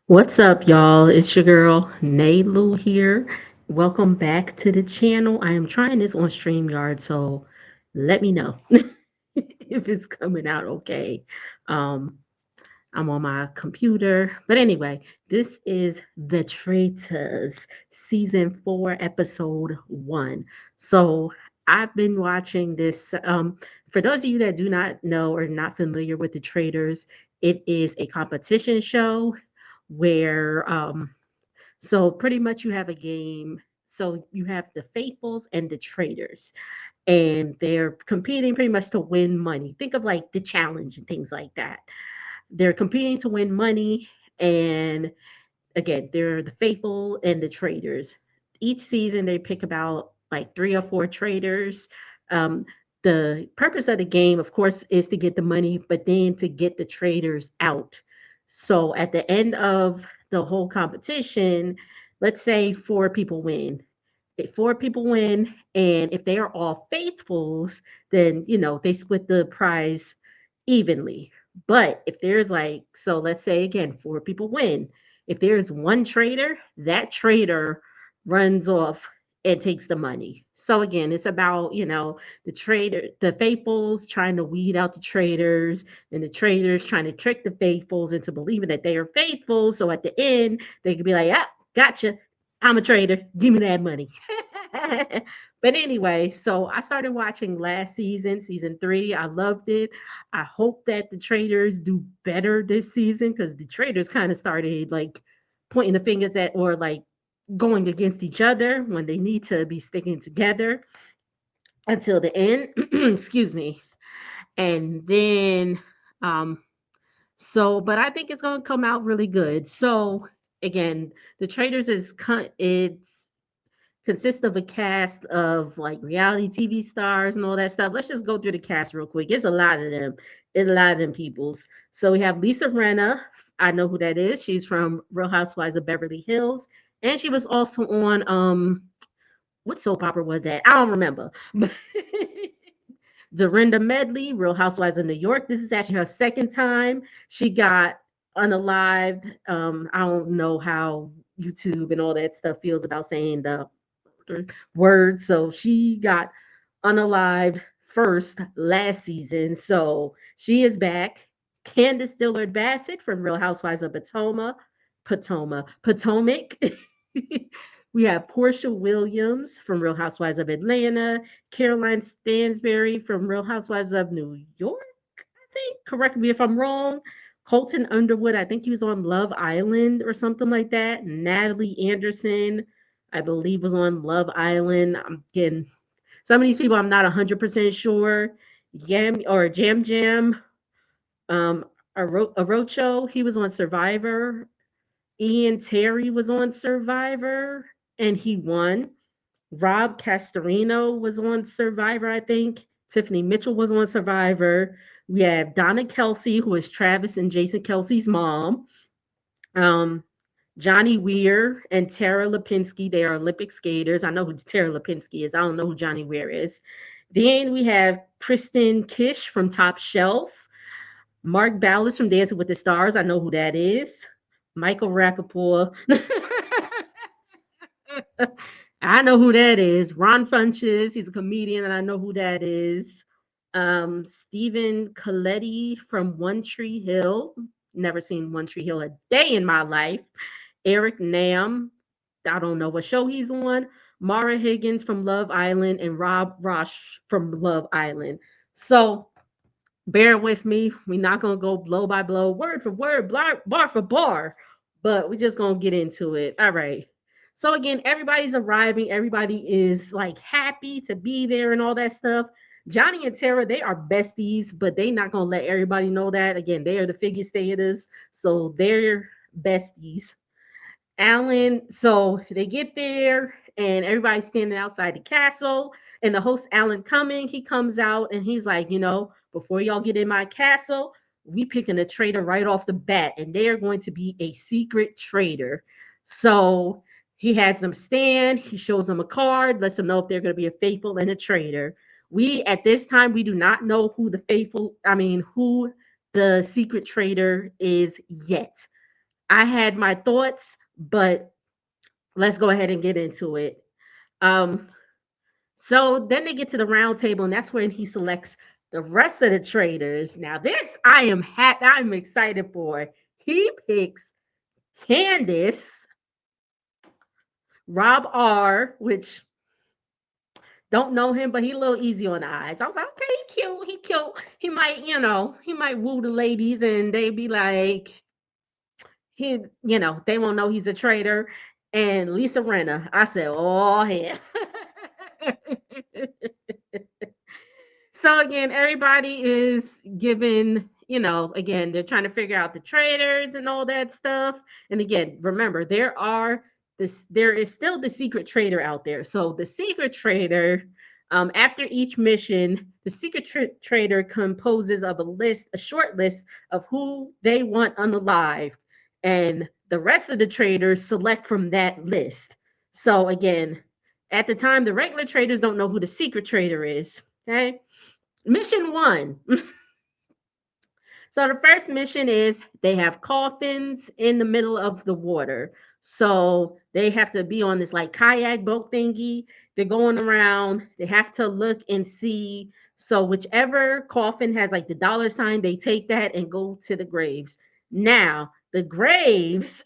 What's up, y'all? It's your girl, Naylu here. Welcome back to the channel. I am trying this on Streamyard, so let me know if it's coming out okay. Um, I'm on my computer. But anyway, this is The Traitors, season 4, episode 1. So I've been watching this. For those of you that do not know or not familiar with The Traitors, it is a competition show where so pretty much you have a game. So you have the faithfuls and the traitors, and they're competing pretty much to win money. Think of like the challenge and things like that. They're competing to win money, and again, they're the faithful and the traitors. Each season they pick about like 3 or 4 traitors. Um, the purpose of the game, of course, is to get the money, but then to get the traders out. So at the end of the whole competition, let's say 4 people win. If 4 people win, and if they are all faithfuls, then they split the prize evenly. But if there's like, so let's say again, 4 people win. If there's one trader, that trader runs off and takes the money. So again, it's about, the trader, the faithfuls trying to weed out the traders, and the traders trying to trick the faithfuls into believing that they are faithful. So at the end, they could be like, ah, gotcha. I'm a trader. Give me that money. But anyway, so I started watching last season, season 3. I loved it. I hope that the traders do better this season because the traders kind of started like pointing the fingers at or like going against each other when they need to be sticking together until the end. Excuse me. And then, um, but I think it's going to come out really good. So again, the traders it's consists of a cast of like reality TV stars and all that stuff. Let's just go through the cast real quick. It's a lot of them. It's a lot of them peoples. So we have Lisa Renna. I know who that is. She's from Real Housewives of Beverly Hills. And she was also on what soap opera was that? I don't remember. Dorinda Medley, Real Housewives of New York. This is actually her second time. She got unalived. I don't know how YouTube and all that stuff feels about saying the word. So she got unalived first last season. So she is back. Candace Dillard Bassett from Real Housewives of Potomac. We have Portia Williams from Real Housewives of Atlanta, Caroline Stansberry from Real Housewives of New York, I think. Correct me if I'm wrong. Colton Underwood, I think he was on Love Island or something like that. Natalie Anderson, I believe, was on Love Island. I'm getting some of these people, I'm not 100% sure. Jam Jam, um, Arocho, he was on Survivor. Ian Terry was on Survivor and he won. Rob Castorino was on Survivor, I think. Tiffany Mitchell was on Survivor. We have Donna Kelsey, who is Travis and Jason Kelsey's mom. Um, Johnny Weir and Tara Lipinski, they are Olympic skaters. I know who Tara Lipinski is. I don't know who Johnny Weir is. Then we have Kristen Kish from Top Shelf. Mark Ballas from Dancing with the Stars. I know who that is. Michael Rappaport. I know who that is. Ron Funches, he's a comedian, and I know who that is. Stephen Coletti from One Tree Hill. Never seen One Tree Hill a day in my life. Eric Nam, I don't know what show he's on. Mara Higgins from Love Island and Rob Rosh from Love Island. So bear with me. We're not gonna go blow by blow, word for word, bar for bar, but we're just gonna get into it. All right. So again, everybody's arriving. Everybody is like happy to be there and all that stuff. Johnny and Tara, they are besties, but they not gonna let everybody know that. Again, they are the figure skaters, so they're besties. Alan, so they get there and everybody's standing outside the castle. And the host, Alan Cumming, he comes out and he's like, before y'all get in my castle, we picking a traitor right off the bat, and they are going to be a secret traitor. So he has them stand, he shows them a card, lets them know if they're going to be a faithful and a traitor. We at this time we do not know who the secret traitor is yet. I had my thoughts, but let's go ahead and get into it. Um, so then they get to the round table, and that's when he selects the rest of the traders. Now, this I'm excited for. He picks Candace, Rob R, which don't know him, but he a little easy on the eyes. I was like, okay, he cute, he cute. He might, he might woo the ladies, and they be like, they won't know he's a traitor. And Lisa Renna, I said, oh hell. So again, everybody is given, again, they're trying to figure out the traders and all that stuff. And again, remember, there is still the secret trader out there. So the secret trader, after each mission, the secret trader composes of a short list of who they want unalived, and the rest of the traders select from that list. So again, at the time, the regular traders don't know who the secret trader is. Okay. Mission one. So the first mission is they have coffins in the middle of the water. So they have to be on this like kayak boat thingy. They're going around. They have to look and see. So whichever coffin has like the dollar sign, they take that and go to the graves. Now, the graves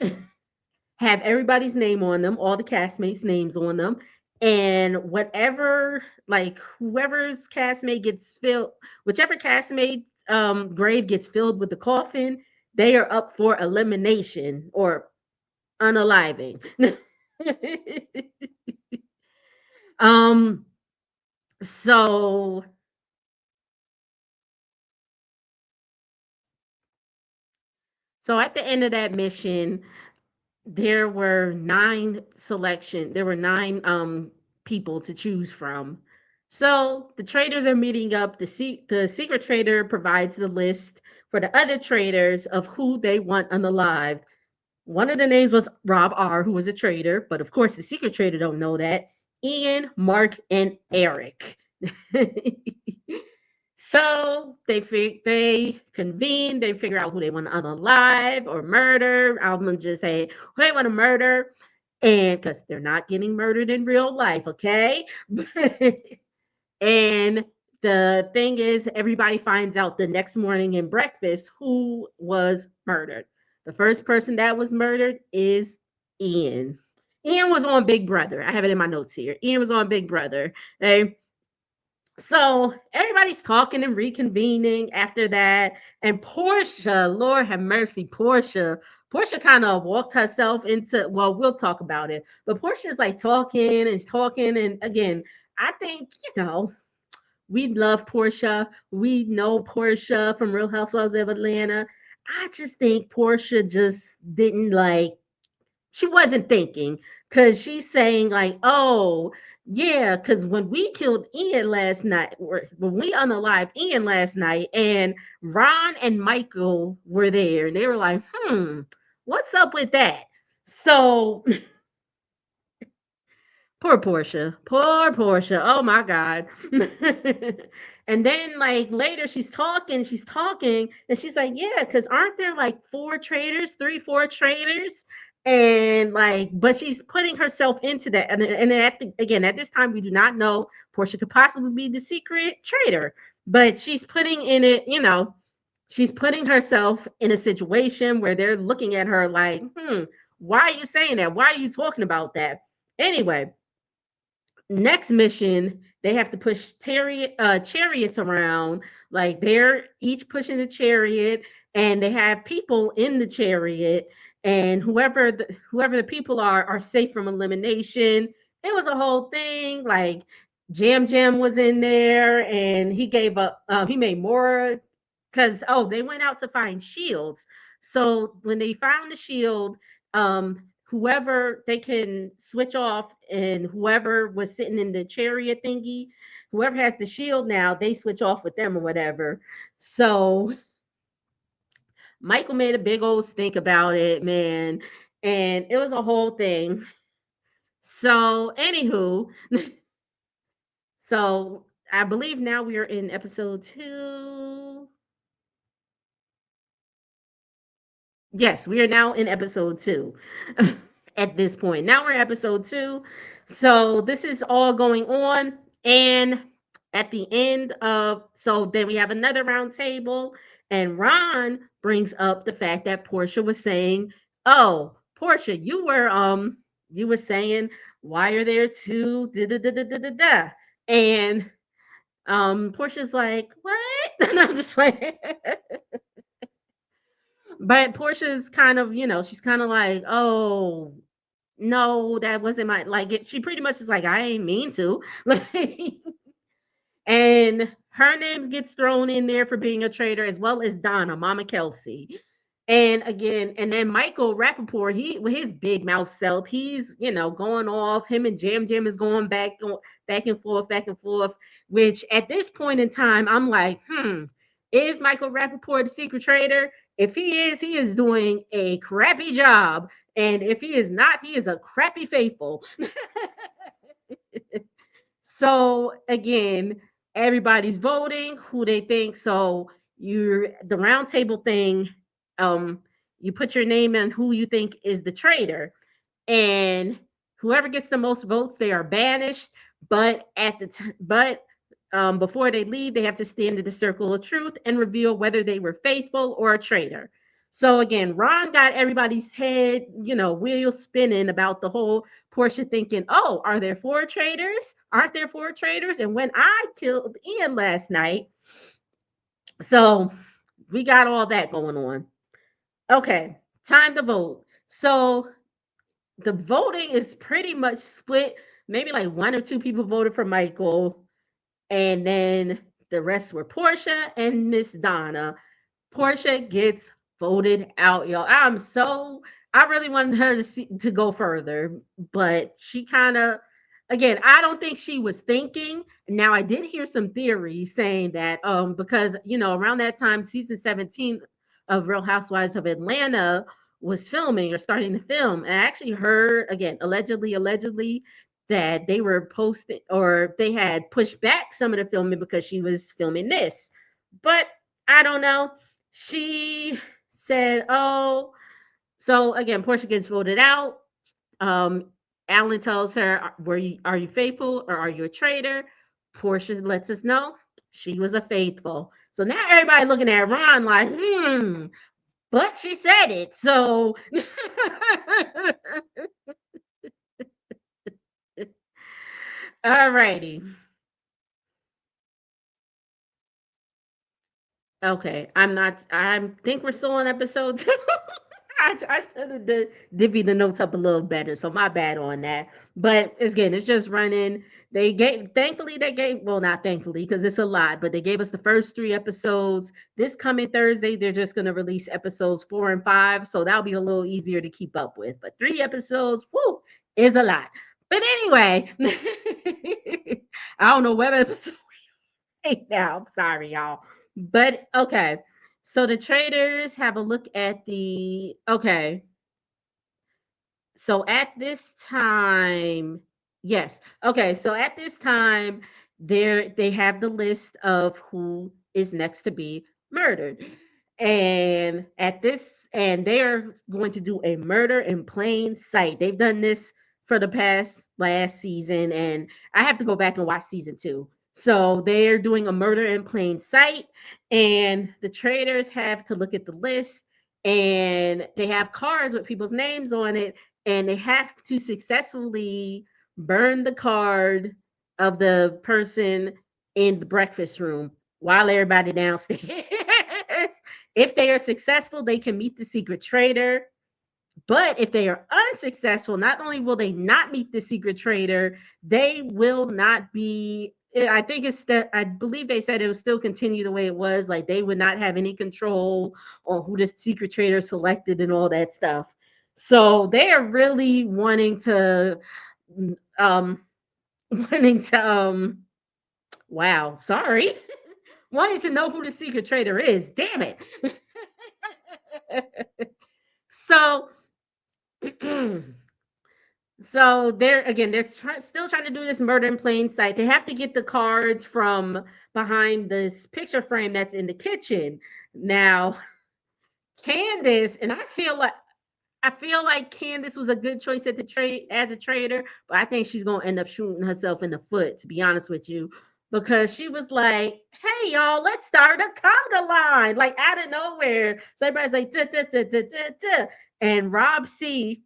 have everybody's name on them, all the castmates' names on them. And whatever, like whoever's castmate gets filled, whichever castmate grave gets filled with the coffin, they are up for elimination or unaliving. um, so so at the end of that mission, there were nine people to choose from. So the traders are meeting up. The secret trader provides the list for the other traders of who they want unalived. One of the names was Rob R, who was a trader, but of course the secret trader don't know that. Ian, Mark, and Eric. So they convene, they figure out who they want to unalive or murder. I'm gonna just say who they want to murder, and because they're not getting murdered in real life, okay? And the thing is, everybody finds out the next morning in breakfast who was murdered. The first person that was murdered is Ian. Ian was on Big Brother. I have it in my notes here. Ian was on Big Brother. Okay? So everybody's talking and reconvening after that. And Portia, Lord have mercy, Portia kind of walked herself into, well, we'll talk about it. But Portia's like talking and talking. And again, I think, we love Portia. We know Portia from Real Housewives of Atlanta. I just think Portia just didn't like, she wasn't thinking, because she's saying like, oh yeah, because when we killed Ian last night, or when we unalived Ian last night, and Ron and Michael were there, and they were like, what's up with that? So poor Portia. Poor Portia. Oh my God. And then like later she's talking, and she's like, yeah, because aren't there like four traders? And like, but she's putting herself into that. And again, at this time, we do not know Portia could possibly be the secret trader, but she's putting in it, she's putting herself in a situation where they're looking at her like, why are you saying that? Why are you talking about that? Anyway, next mission, they have to push chariots around. Like they're each pushing a chariot, and they have people in the chariot, and whoever the people are safe from elimination. It was a whole thing. Like Jam Jam was in there, and he gave up. He made more because they went out to find shields. So when they found the shield, whoever they can switch off, and whoever was sitting in the chariot thingy, whoever has the shield now, they switch off with them or whatever. So Michael made a big old stink about it, man, and it was a whole thing. So anywho, so I believe now we are in episode 2. Yes, we are now in episode 2 at this point. Now we're in episode 2. So this is all going on. And at the end of, so then we have another round table. And Ron brings up the fact that Portia was saying, "Oh, Portia, you were saying, why are there two da da da da da da da?" And Portia's like, "What?" And I'm just like, but Portia's kind of, she's kind of like, "Oh, no, that wasn't my like it." She pretty much is like, "I ain't mean to." Like, and her name gets thrown in there for being a traitor, as well as Donna, Mama Kelsey. And again, and then Michael Rappaport, he with his big mouth self, he's going off. Him and Jam Jam is going back and forth. Which at this point in time, I'm like, is Michael Rappaport the secret traitor? If he is doing a crappy job. And if he is not, he is a crappy faithful. So again, everybody's voting who they think. So you're the round table thing. Um, you put your name in who you think is the traitor, and whoever gets the most votes, they are banished. But at the time, but before they leave, they have to stand in the circle of truth and reveal whether they were faithful or a traitor. So again, Ron got everybody's head, wheels spinning about the whole Portia thinking, "Oh, are there four traitors? Aren't there four traitors?" And when I killed Ian last night, so we got all that going on. Okay, time to vote. So the voting is pretty much split. Maybe like one or two people voted for Michael, and then the rest were Portia and Miss Donna. Portia gets voted out, y'all. I really wanted her to go further, but she kind of, again, I don't think she was thinking. Now I did hear some theories saying that because around that time season 17 of Real Housewives of Atlanta was filming or starting to film, and I actually heard, again, allegedly that they were posting or they had pushed back some of the filming because she was filming this. But I don't know. She said, "Oh," so again, Portia gets voted out. Um, Alan tells her, are you faithful or are you a traitor?" Portia lets us know she was a faithful. So now everybody looking at Ron like, but she said it. So all righty. Okay, I'm not. I think we're still on episode 2. I should have divvied the notes up a little better, so my bad on that. But again, it's just running. Thankfully, well, not thankfully, because it's a lot, but they gave us the first 3 episodes. This coming Thursday, they're just going to release episodes 4 and 5, so that'll be a little easier to keep up with. But 3 episodes, whoo, is a lot. But anyway, I don't know what episode right now. I'm sorry, y'all. But okay. So the traders have a look at the okay. So at this time, yes. Okay, so at this time, they have the list of who is next to be murdered. And they are going to do a murder in plain sight. They've done this for the past last season, and I have to go back and watch season 2. So they're doing a murder in plain sight, and the traders have to look at the list, and they have cards with people's names on it, and they have to successfully burn the card of the person in the breakfast room while everybody downstairs. If they are successful, they can meet the secret traitor. But if they are unsuccessful, not only will they not meet the secret traitor, they will not be. I think it's that I believe they said it would still continue the way it was. Like they would not have any control on who the secret traitor selected and all that stuff. So they are really um wanting to wow, sorry. Wanting to know who the secret traitor is. Damn it. So so still trying to do this murder in plain sight. They have to get the cards from behind this picture frame that's in the kitchen. Now, Candace, and I feel like Candace was a good choice at the trade as a trader, but I think she's gonna end up shooting herself in the foot, to be honest with you, because she was like, "Hey y'all, let's start a conga line," like out of nowhere. So everybody's like, duh, duh, duh, duh, duh, duh. And Rob C,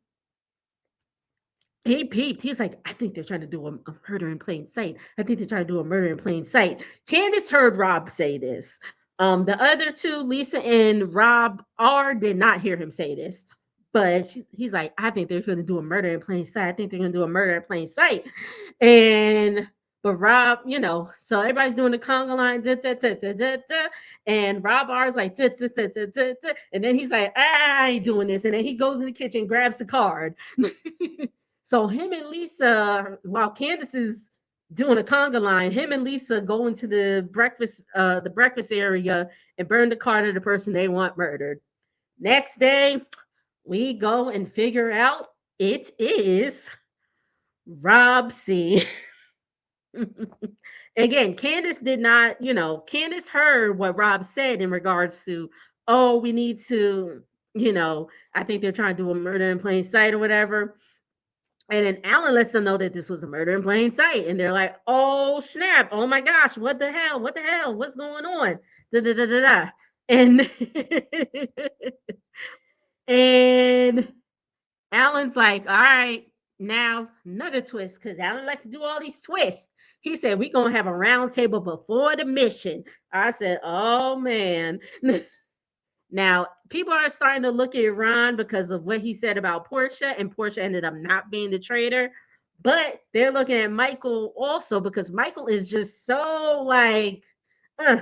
he peeped. He's like, I think they're trying to do a murder in plain sight. I think they're trying to do a murder in plain sight. Candace heard Rob say this. The other two, Lisa and Rob R, did not hear him say this. But he's like, I think they're going to do a murder in plain sight. I think they're going to do a murder in plain sight. And but Rob, so everybody's doing the conga line, da, da, da, da, da, da, and Rob R is like, da, da, da, da, da, da, and then he's like, I ain't doing this, and then he goes in the kitchen, grabs the card. So him and Lisa, while Candace is doing a conga line, him and Lisa go into the breakfast area and burn the card of the person they want murdered. Next day, we go and figure out it is Rob C. Again, Candace did not, Candace heard what Rob said in regards to, oh, we need to, I think they're trying to do a murder in plain sight or whatever. And then Alan lets them know that this was a murder in plain sight. And they're like, oh, snap. Oh my gosh. What the hell? What the hell? What's going on? Da, da, da, da, da. And and Alan's like, all right, now another twist, because Alan likes to do all these twists. He said, we're going to have a round table before the mission. I said, oh man. Now, people are starting to look at Ron because of what he said about Portia, and Portia ended up not being the traitor. But they're looking at Michael also because Michael is just so like, uh.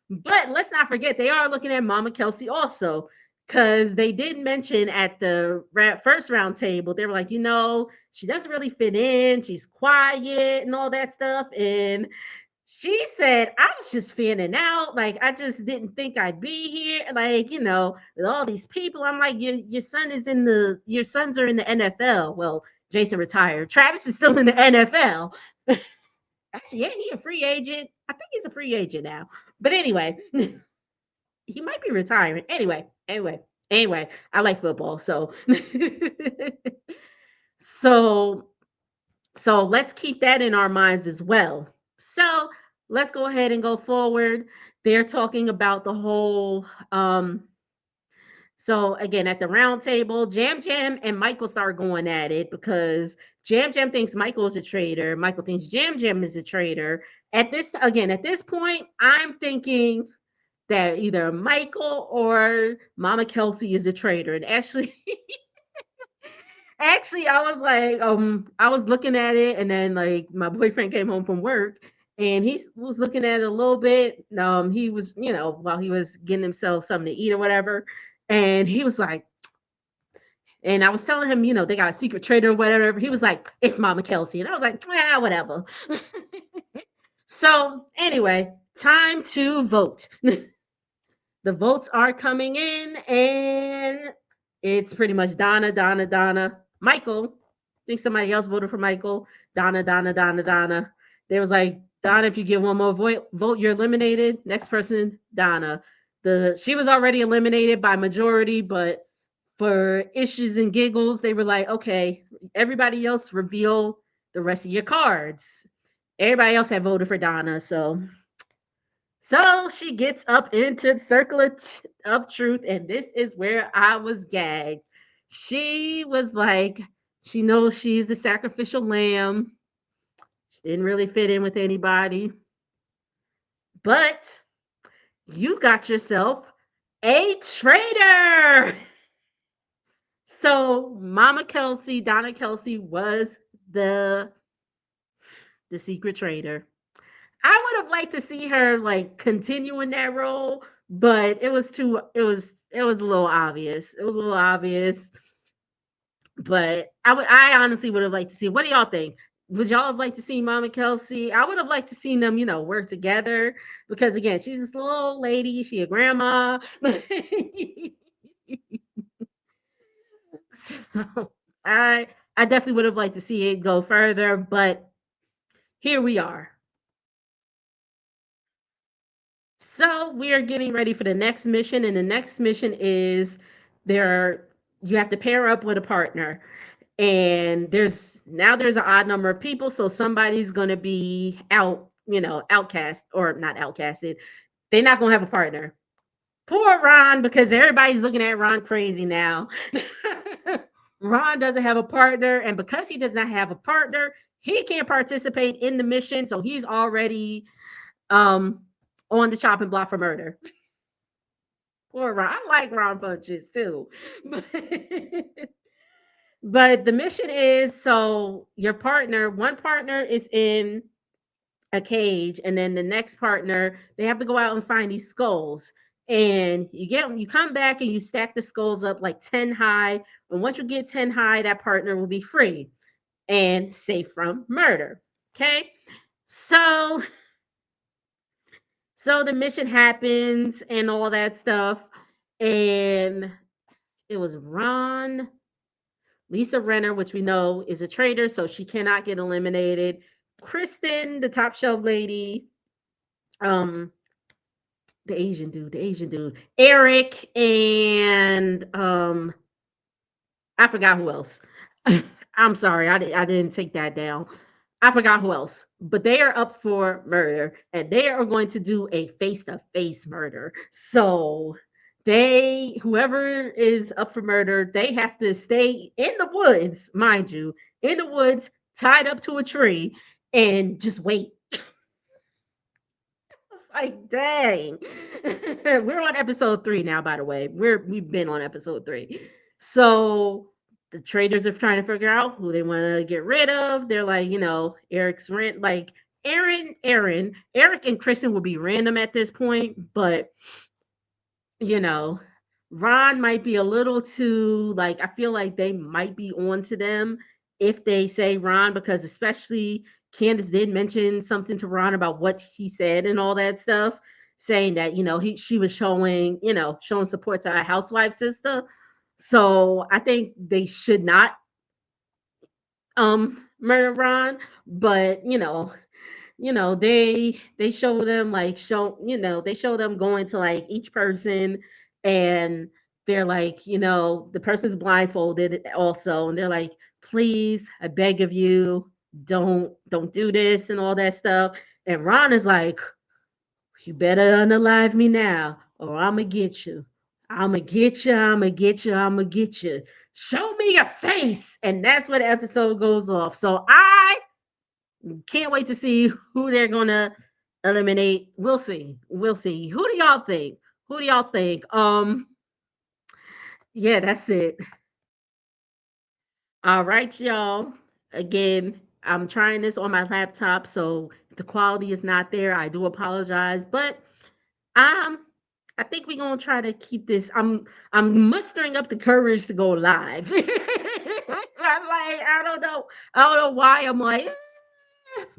But let's not forget, they are looking at Mama Kelsey also because they did mention at the first round table, they were like, she doesn't really fit in. She's quiet and all that stuff. And she said, I was just fanning out. Like, I just didn't think I'd be here. Like, with all these people. I'm like, your sons are in the NFL. Well, Jason retired. Travis is still in the NFL. Actually, ain't he a free agent? I think he's a free agent now. But anyway, he might be retiring. Anyway, I like football. So so so let's keep that in our minds as well. So let's go ahead and go forward. They're talking about the whole so again at the round table, Jam Jam and Michael start going at it because Jam Jam thinks Michael is a traitor. Michael thinks Jam Jam is a traitor. At this point, I'm thinking that either Michael or Mama Kelsey is the traitor. And actually, I was looking at it, and then like my boyfriend came home from work, and he was looking at it a little bit. He was, while he was getting himself something to eat or whatever, and he was like, and I was telling him, they got a secret trader or whatever. He was like, it's Mama Kelsey, and I was like, whatever. So anyway, time to vote. The votes are coming in, and it's pretty much Donna, Donna, Donna, Michael. I think somebody else voted for Michael. Donna, Donna, Donna, Donna. There was like, Donna, if you get one more vote, you're eliminated. Next person, Donna. She was already eliminated by majority, but for issues and giggles, they were like, okay, everybody else reveal the rest of your cards. Everybody else had voted for Donna, so she gets up into the circle of truth, and this is where I was gagged. She was like, she knows she's the sacrificial lamb. She didn't really fit in with anybody. But you got yourself a traitor. So Mama Kelsey, Donna Kelsey was the secret traitor. I would have liked to see her like continue in that role, but it was a little obvious. It was a little obvious, but I honestly would have liked to see. What do y'all think? Would y'all have liked to see Mama Kelsey? I would have liked to see them, work together because again, she's this little old lady. She a grandma. So I definitely would have liked to see it go further, but here we are. So we are getting ready for the next mission, and the next mission is there. You have to pair up with a partner, and there's an odd number of people, so somebody's gonna be out, outcast or not outcasted. They're not gonna have a partner. Poor Ron, because everybody's looking at Ron crazy now. Ron doesn't have a partner, and because he does not have a partner, he can't participate in the mission, so he's already um on the chopping block for murder. Poor Ron. I like Ron punches too. But the mission is, so your partner, one partner is in a cage, and then the next partner, they have to go out and find these skulls. And you come back and you stack the skulls up like 10 high. And once you get 10 high, that partner will be free and safe from murder. Okay. So so the mission happens and all that stuff. And it was Ron, Lisa Renner, which we know is a traitor, so she cannot get eliminated. Kristen, the top shelf lady, um, the Asian dude, Eric, and I forgot who else. I'm sorry, I didn't take that down. I forgot who else, but they are up for murder, and they are going to do a face to face murder. So whoever is up for murder, they have to stay in the woods, mind you, in the woods, tied up to a tree, and just wait. It's like, dang. We're on episode 3 now, by the way. We've been on episode 3. So the traders are trying to figure out who they want to get rid of. They're like, Eric's rent, like Eric and Kristen will be random at this point, but you know, Ron might be a little too, like, I feel like they might be on to them if they say Ron, because especially Candace did mention something to Ron about what he said and all that stuff, saying that, she was showing support to our housewife sister. So I think they should not murder Ron, but they show them like they show them going to like each person, and they're like, the person's blindfolded also, and they're like, please, I beg of you, don't do this and all that stuff. And Ron is like, you better unalive me now or I'ma get you. I'ma get you, I'ma get you, I'ma get you. Show me your face. And that's where the episode goes off. So I can't wait to see who they're gonna eliminate. We'll see. We'll see. Who do y'all think? Who do y'all think? Yeah, that's it. All right, y'all. Again, I'm trying this on my laptop, so if the quality is not there, I do apologize. But um, I think we're gonna try to keep this. I'm mustering up the courage to go live. I'm like, I don't know why I'm like,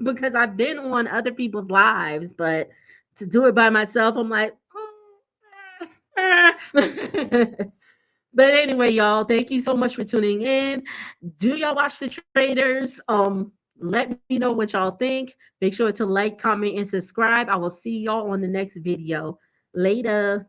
because I've been on other people's lives, but to do it by myself, I'm like, but anyway, y'all, thank you so much for tuning in. Do y'all watch the traders? Let me know what y'all think. Make sure to like, comment, and subscribe. I will see y'all on the next video. Later.